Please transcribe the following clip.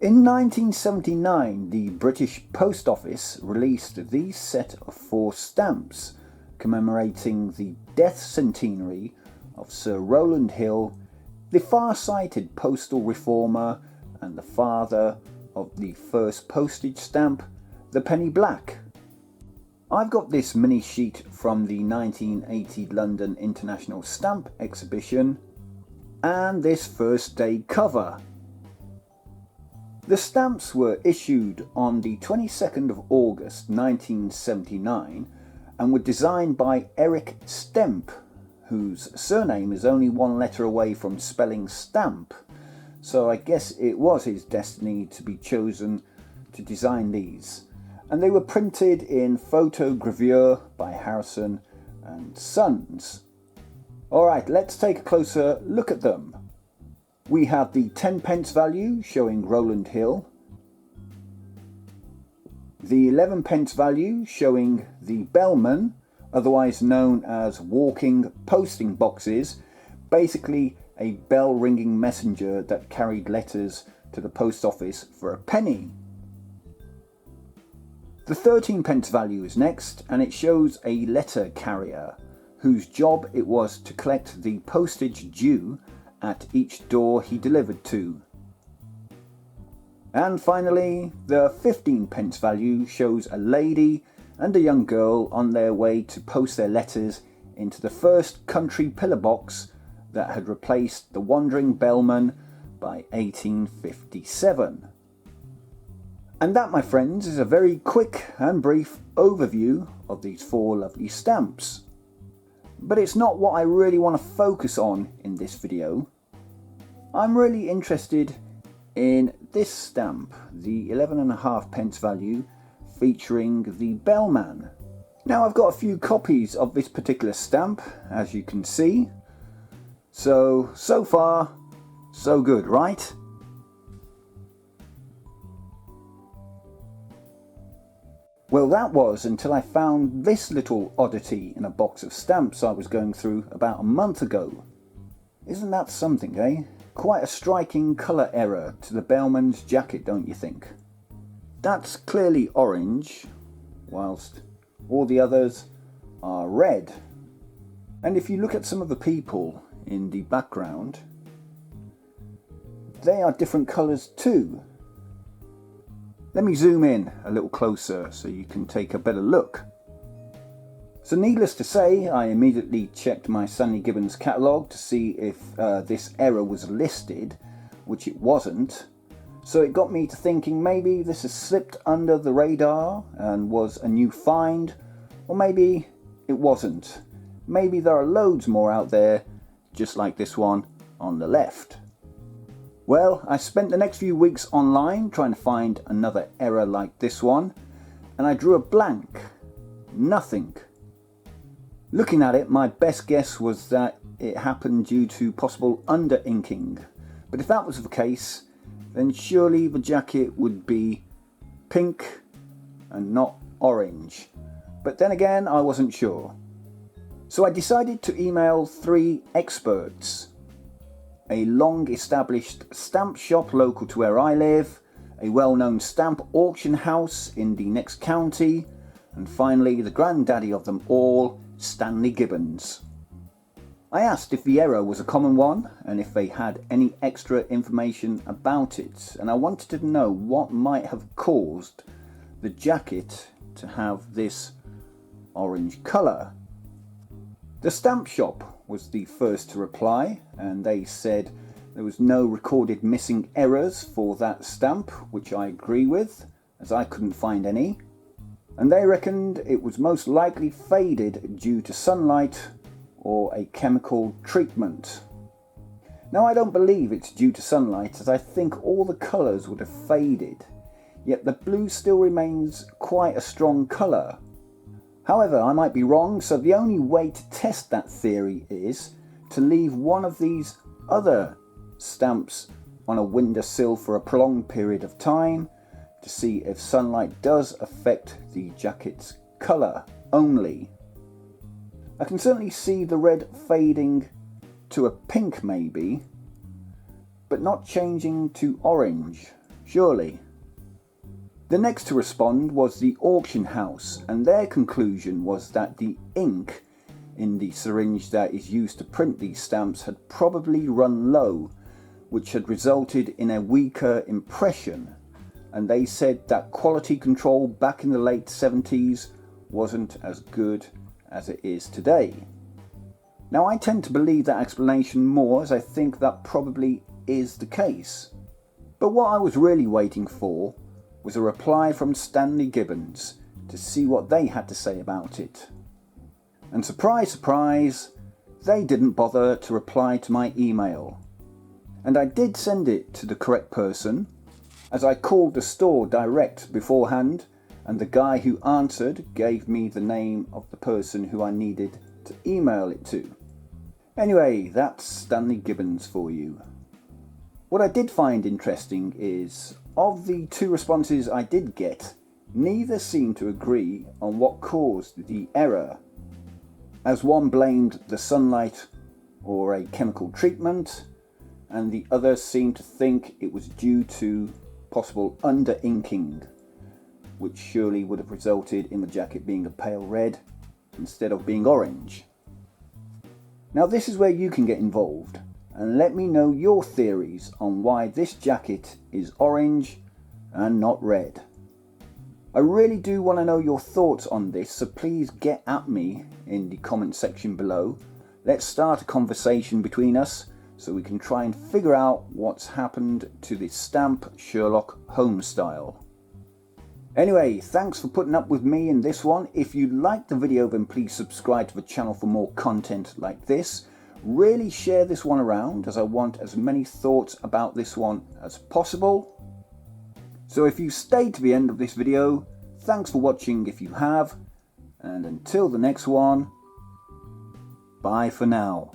In 1979, the British Post Office released these set of 4 stamps commemorating the death centenary of Sir Rowland Hill, the far-sighted postal reformer and the father of the first postage stamp, the penny black. I've got this mini sheet from the 1980 London International Stamp Exhibition and this first day cover. The stamps were issued on the 22nd of August 1979 and were designed by Eric Stemp, whose surname is only 1 letter away from spelling stamp, so I guess it was his destiny to be chosen to design these. And they were printed in photogravure by Harrison and Sons. Alright, let's take a closer look at them. We have the 10p value showing Rowland Hill, the 11p value showing the bellman, otherwise known as walking posting boxes, basically a bell ringing messenger that carried letters to the post office for a penny. The 13p value is next, and it shows a letter carrier whose job it was to collect the postage due at each door he delivered to. And finally, the 15p value shows a lady and a young girl on their way to post their letters into the first country pillar box that had replaced the wandering bellman by 1857. And that, my friends, is a very quick and brief overview of these 4 lovely stamps. But it's not what I really want to focus on in this video. I'm really interested in this stamp, the 11.5p value featuring the bellman. Now I've got a few copies of this particular stamp, as you can see. So far, so good, right? Well, that was until I found this little oddity in a box of stamps I was going through about a month ago. Isn't that something, eh? Quite a striking colour error to the bellman's jacket, don't you think? That's clearly orange, whilst all the others are red. And if you look at some of the people in the background, they are different colours too. Let me zoom in a little closer so you can take a better look. So needless to say, I immediately checked my Stanley Gibbons catalogue to see if this error was listed, which it wasn't. So it got me to thinking maybe this has slipped under the radar and was a new find, or maybe it wasn't. Maybe there are loads more out there, just like this one on the left. Well, I spent the next few weeks online trying to find another error like this one, and I drew a blank. Nothing. Looking at it, my best guess was that it happened due to possible under-inking. But if that was the case, then surely the jacket would be pink and not orange. But then again, I wasn't sure. So I decided to email 3 experts. A long-established stamp shop local to where I live, a well-known stamp auction house in the next county, and finally the granddaddy of them all, Stanley Gibbons. I asked if the error was a common one and if they had any extra information about it, and I wanted to know what might have caused the jacket to have this orange colour. The stamp shop was the first to reply, and they said there was no recorded missing errors for that stamp, which I agree with, as I couldn't find any. And they reckoned it was most likely faded due to sunlight or a chemical treatment. Now I don't believe it's due to sunlight, as I think all the colours would have faded, yet the blue still remains quite a strong colour. However, I might be wrong, so the only way to test that theory is to leave one of these other stamps on a windowsill for a prolonged period of time to see if sunlight does affect the jacket's colour only. I can certainly see the red fading to a pink maybe, but not changing to orange. surely. The next to respond was the auction house, and their conclusion was that the ink in the syringe that is used to print these stamps had probably run low, which had resulted in a weaker impression, and they said that quality control back in the late 70s wasn't as good as it is today. Now, I tend to believe that explanation more, as I think that probably is the case. But what I was really waiting for was a reply from Stanley Gibbons to see what they had to say about it. And surprise, surprise, they didn't bother to reply to my email. And I did send it to the correct person, as I called the store direct beforehand, and the guy who answered gave me the name of the person who I needed to email it to. Anyway, that's Stanley Gibbons for you. What I did find interesting is, of the 2 responses I did get, neither seemed to agree on what caused the error, as one blamed the sunlight or a chemical treatment, and the other seemed to think it was due to possible under-inking, which surely would have resulted in the jacket being a pale red instead of being orange. Now this is where you can get involved and let me know your theories on why this jacket is orange and not red. I really do want to know your thoughts on this, so please get at me in the comment section below. Let's start a conversation between us so we can try and figure out what's happened to this stamp Sherlock Holmes style. Anyway, thanks for putting up with me in this one. If you liked the video, then please subscribe to the channel for more content like this. Really share this one around, as I want as many thoughts about this one as possible. So if you stayed to the end of this video, thanks for watching if you have, and until the next one, bye for now.